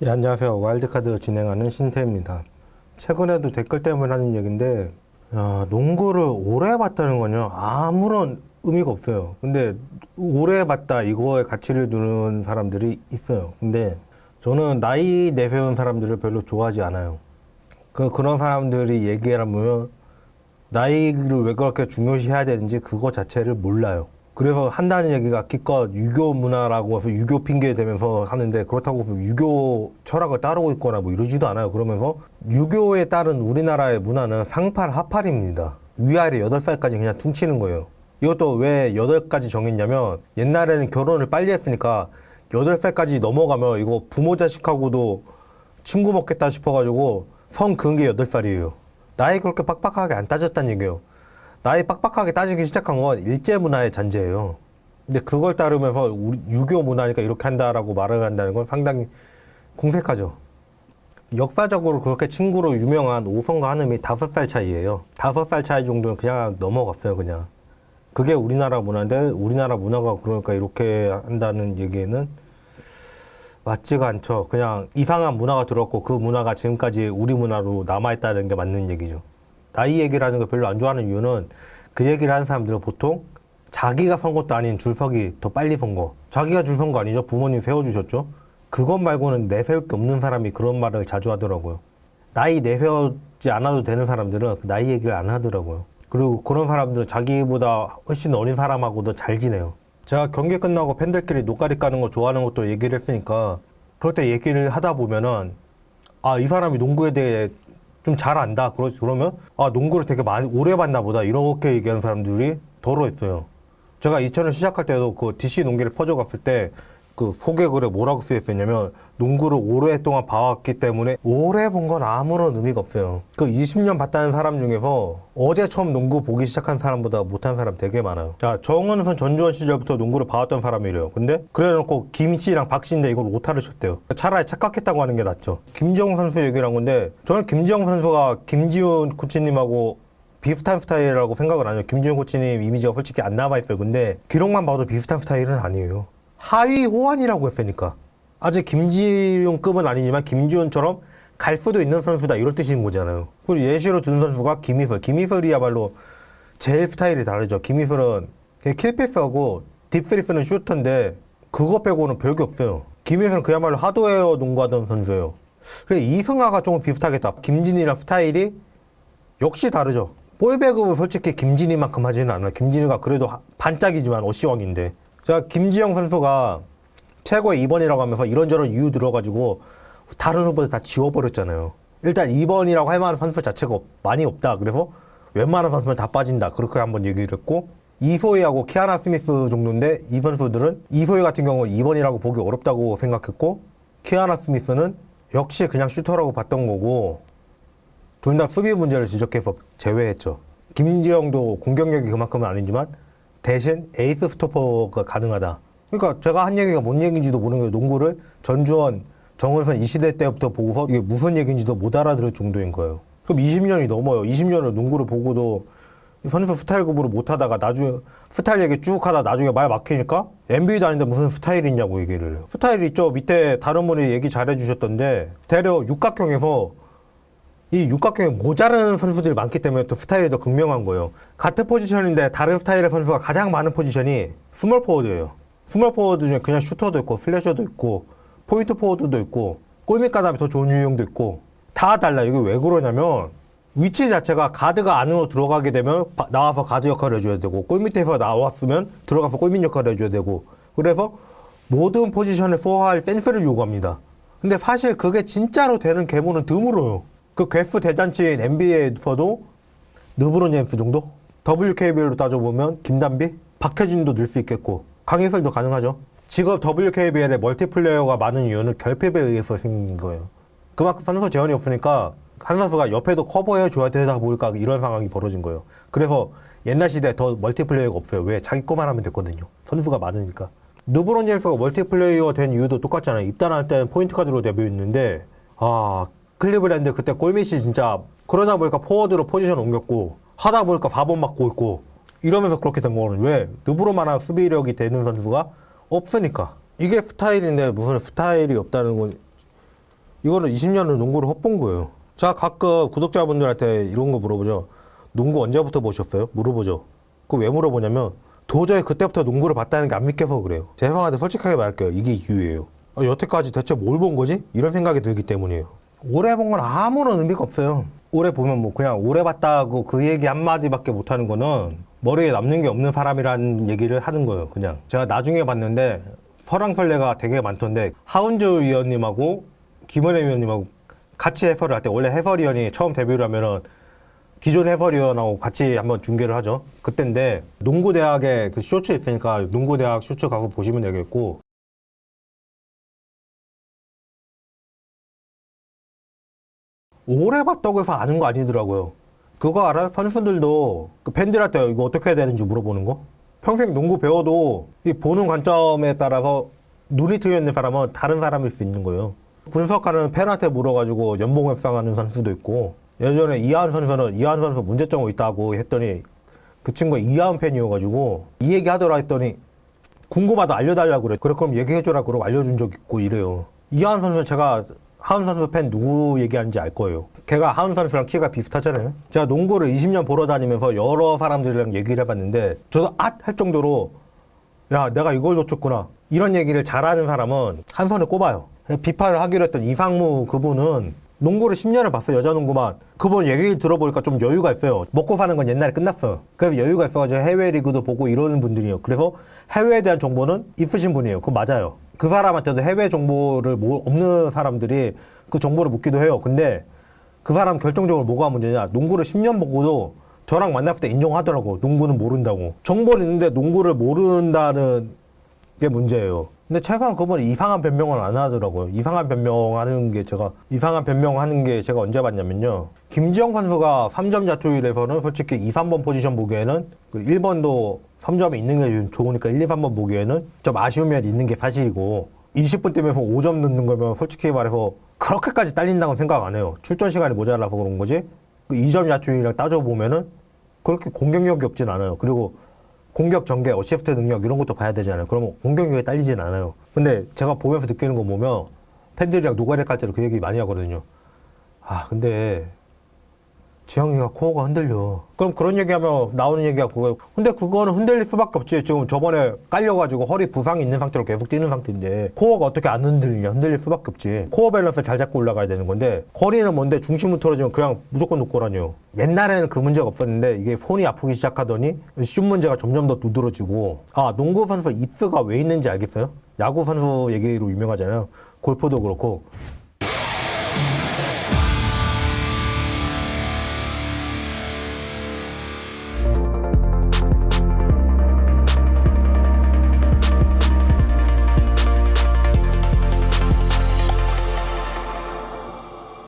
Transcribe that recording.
예, 안녕하세요. 와일드카드 진행하는 신태입니다. 최근에도 댓글 때문에 하는 얘기인데, 농구를 오래 봤다는 건요, 아무런 의미가 없어요. 근데 오래 봤다, 이거에 가치를 두는 사람들이 있어요. 근데 저는 나이 내세운 사람들을 별로 좋아하지 않아요. 그런 사람들이 얘기하면 나이를 왜 그렇게 중요시해야 되는지 그거 자체를 몰라요. 그래서 한다는 얘기가 기껏 유교 문화라고 해서 유교 핑계 대면서 하는데, 그렇다고 해서 유교 철학을 따르고 있거나 뭐 이러지도 않아요. 그러면서 유교에 따른 우리나라의 문화는 상팔 하팔입니다. 위아래 8살까지 그냥 퉁치는 거예요. 이것도 왜 8까지 정했냐면, 옛날에는 결혼을 빨리 했으니까 8살까지 넘어가면 이거 부모 자식하고도 친구 먹겠다 싶어가지고 성 그은 게 8살이에요. 나이 그렇게 빡빡하게 안 따졌다는 얘기예요. 나이 빡빡하게 따지기 시작한 건 일제 문화의 잔재예요. 근데 그걸 따르면서 우리 유교 문화니까 이렇게 한다라고 말을 한다는 건 상당히 궁색하죠. 역사적으로 그렇게 친구로 유명한 오성과 한음이 5살 차이예요. 5살 차이 정도는 그냥 넘어갔어요, 그냥. 그게 우리나라 문화인데, 우리나라 문화가 그러니까 이렇게 한다는 얘기는 맞지가 않죠. 그냥 이상한 문화가 들었고 그 문화가 지금까지 우리 문화로 남아있다는 게 맞는 얘기죠. 나이 얘기를 하는 걸 별로 안 좋아하는 이유는, 그 얘기를 하는 사람들은 보통 자기가 선 것도 아닌 줄서기 더 빨리 선 거. 자기가 줄 선 거 아니죠? 부모님 세워주셨죠? 그것 말고는 내세울 게 없는 사람이 그런 말을 자주 하더라고요. 나이 내세우지 않아도 되는 사람들은 그 나이 얘기를 안 하더라고요. 그리고 그런 사람들은 자기보다 훨씬 어린 사람하고도 잘 지내요. 제가 경기 끝나고 팬들끼리 노가리 까는 거 좋아하는 것도 얘기를 했으니까, 그럴 때 얘기를 하다 보면은, 이 사람이 농구에 대해 좀 잘 안다. 그러면, 농구를 되게 많이, 오래 봤나 보다. 이렇게 얘기하는 사람들이 더러 있어요. 제가 2000년 시작할 때도 그 DC 농기를 퍼져갔을 때, 그 소개글에 뭐라고 쓰였었냐면, 농구를 오랫동안 봐왔기 때문에 오래 본 건 아무런 의미가 없어요. 그 20년 봤다는 사람 중에서 어제 처음 농구 보기 시작한 사람보다 못한 사람 되게 많아요. 자, 정은선, 전주원 시절부터 농구를 봐왔던 사람이래요. 근데 그래놓고 김씨랑 박씨인데 이걸 오타를 쳤대요. 차라리 착각했다고 하는 게 낫죠. 김지영 선수 얘기를 한 건데, 저는 김지영 선수가 김지훈 코치님하고 비슷한 스타일이라고 생각을 안 해요. 김지훈 코치님 이미지가 솔직히 안 남아있어요. 근데 기록만 봐도 비슷한 스타일은 아니에요. 하위 호환이라고 했으니까. 아직 김지훈급은 아니지만 김지훈처럼 갈 수도 있는 선수다, 이런 뜻인 거잖아요. 그리고 예시로 든 선수가 김희슬. 김희슬이야말로 제일 스타일이 다르죠. 김희슬은 킬패스하고 딥스리 쓰는 슈터인데 그거 빼고는 별게 없어요. 김희슬은 그야말로 하드웨어 농구하던 선수예요. 그래, 이승하가 조금 비슷하겠다. 김진희랑 스타일이 역시 다르죠. 볼 배급은 솔직히 김진희만큼 하지는 않아요. 김진희가 그래도 반짝이지만 어시왕인데. 제가 김지영 선수가 최고의 2번이라고 하면서 이런저런 이유 들어가지고 다른 후보들 다 지워버렸잖아요. 일단 2번이라고 할 만한 선수 자체가 많이 없다. 그래서 웬만한 선수는 다 빠진다. 그렇게 한번 얘기를 했고, 이소희하고 키아나 스미스 정도인데, 이 선수들은 이소희 같은 경우는 2번이라고 보기 어렵다고 생각했고, 키아나 스미스는 역시 그냥 슈터라고 봤던 거고, 둘 다 수비 문제를 지적해서 제외했죠. 김지영도 공격력이 그만큼은 아니지만 대신 에이스 스토퍼가 가능하다. 그러니까 제가 한 얘기가 뭔 얘기인지도 모르는 거예요. 농구를 전주원, 정은선 이 시대 때부터 보고서 이게 무슨 얘기인지도 못 알아들을 정도인 거예요. 그럼 20년이 넘어요. 20년을 농구를 보고도 선수 스타일급으로 못하다가 나중에 스타일 얘기 쭉 하다 나중에 말 막히니까 NBA도 아닌데 무슨 스타일이 있냐고 얘기를 해요. 스타일이 있죠. 밑에 다른 분이 얘기 잘해주셨던데, 대려 육각형에서 이 육각형에 모자라는 선수들이 많기 때문에 또 스타일이 더 극명한 거예요. 같은 포지션인데 다른 스타일의 선수가 가장 많은 포지션이 스몰 포워드예요. 스몰 포워드 중에 그냥 슈터도 있고 슬래셔도 있고 포인트 포워드도 있고 골밑 가담이 더 좋은 유형도 있고 다 달라요. 이게 왜 그러냐면, 위치 자체가 가드가 안으로 들어가게 되면 나와서 가드 역할을 해줘야 되고, 골밑에서 나왔으면 들어가서 골밑 역할을 해줘야 되고, 그래서 모든 포지션에 소화할 센스를 요구합니다. 근데 사실 그게 진짜로 되는 계보는 드물어요. 그 괴수 대잔치인 NBA에서도 르브론 제임스 정도? WKBL로 따져보면 김단비? 박혜진도 늘 수 있겠고 강희슬도 가능하죠. 지금 WKBL에 멀티플레이어가 많은 이유는 결핍에 의해서 생긴 거예요. 그만큼 선수 재원이 없으니까 한 선수가 옆에도 커버해줘야 되다 보니까 이런 상황이 벌어진 거예요. 그래서 옛날 시대에 더 멀티플레이어가 없어요. 왜? 자기 거만 하면 됐거든요. 선수가 많으니까. 르브론 제임스가 멀티플레이어 된 이유도 똑같잖아요. 입단할 때는 포인트 가드로 데뷔했는데, 클리블랜드 그때 골밑이 진짜, 그러다 보니까 포워드로 포지션 옮겼고 하다 보니까 4번 맡고 있고 이러면서 그렇게 된 거는 왜? 르브론만한 수비력이 되는 선수가 없으니까. 이게 스타일인데 무슨 스타일이 없다는 건 이거는 20년을 농구를 헛본 거예요. 자, 가끔 구독자분들한테 이런 거 물어보죠. 농구 언제부터 보셨어요? 물어보죠. 그거 왜 물어보냐면 도저히 그때부터 농구를 봤다는 게 안 믿겨서 그래요. 제 형한테 솔직하게 말할게요. 이게 이유예요. 여태까지 대체 뭘 본 거지? 이런 생각이 들기 때문이에요. 오래 본 건 아무런 의미가 없어요. 오래 보면 뭐 그냥 오래 봤다고 그 얘기 한마디밖에 못하는 거는 머리에 남는 게 없는 사람이라는 얘기를 하는 거예요. 그냥 제가 나중에 봤는데 설왕설래가 되게 많던데 하은조 위원님하고 김은혜 위원님하고 같이 해설을 할 때, 원래 해설위원이 처음 데뷔를 하면은 기존 해설위원하고 같이 한번 중계를 하죠. 그때인데 농구대학에 그 쇼츠 있으니까 농구대학 쇼츠 가서 보시면 되겠고, 오래 봤다고 해서 아는 거 아니더라고요. 그거 알아요? 선수들도 그 팬들한테 이거 어떻게 해야 되는지 물어보는 거? 평생 농구 배워도 이 보는 관점에 따라서 눈이 트여 있는 사람은 다른 사람일 수 있는 거예요. 분석하는 팬한테 물어가지고 연봉 협상하는 선수도 있고, 예전에 이하은 선수 문제점이 있다고 했더니 그 친구가 이하은 팬이어가지고 이 얘기 하더라 했더니 궁금하다 알려달라고 그래. 그래 그럼 얘기해줘라 그러고 알려준 적 있고 이래요. 이하은 선수, 제가 하은 선수 팬 누구 얘기하는지 알 거예요. 걔가 하은 선수랑 키가 비슷하잖아요. 제가 농구를 20년 보러 다니면서 여러 사람들이랑 얘기를 해봤는데 저도 할 정도로 야 내가 이걸 놓쳤구나 이런 얘기를 잘하는 사람은 한 손에 꼽아요. 비판을 하기로 했던 이상무 그분은 농구를 10년을 봤어요. 여자 농구만. 그분 얘기 들어보니까 좀 여유가 있어요. 먹고 사는 건 옛날에 끝났어요. 그래서 여유가 있어가지고 해외 리그도 보고 이러는 분들이에요. 그래서 해외에 대한 정보는 있으신 분이에요. 그거 맞아요. 그 사람한테도 해외 정보를 없는 사람들이 그 정보를 묻기도 해요. 근데 그 사람 결정적으로 뭐가 문제냐. 농구를 10년 보고도 저랑 만났을 때 인정하더라고. 농구는 모른다고. 정보는 있는데 농구를 모른다는 게 문제예요. 근데 최소한 그분이 이상한 변명을 안 하더라고요. 이상한 변명하는 게 제가 언제 봤냐면요. 김지영 선수가 3점 자투율에서는 솔직히 2, 3번 포지션 보기에는 그 1번도 3점이 있는 게 좋으니까 1, 2, 3번 보기에는 좀 아쉬움이 있는 게 사실이고, 20분 뛰면서 5점 넣는 거면 솔직히 말해서 그렇게까지 딸린다고 생각 안 해요. 출전 시간이 모자라서 그런 거지. 그 2점 자투율이랑 따져보면은 그렇게 공격력이 없진 않아요. 그리고 공격 전개, 어시스트 능력 이런 것도 봐야 되잖아요. 그러면 공격력이 딸리진 않아요. 근데 제가 보면서 느끼는 거 보면 팬들이랑 노가리 깔 때도 그 얘기 많이 하거든요. 아 근데 지영이가 코어가 흔들려. 그럼 그런 얘기하면 나오는 얘기가 그거예요. 근데 그거는 흔들릴 수밖에 없지. 지금 저번에 깔려가지고 허리 부상이 있는 상태로 계속 뛰는 상태인데 코어가 어떻게 안 흔들리냐. 흔들릴 수밖에 없지. 코어 밸런스 잘 잡고 올라가야 되는 건데, 거리는 뭔데 중심을 틀어지면 그냥 무조건 놓고라뇨. 옛날에는 그 문제가 없었는데 이게 손이 아프기 시작하더니 슛 문제가 점점 더 두드러지고. 아 농구 선수 입스가 왜 있는지 알겠어요? 야구 선수 얘기로 유명하잖아요. 골프도 그렇고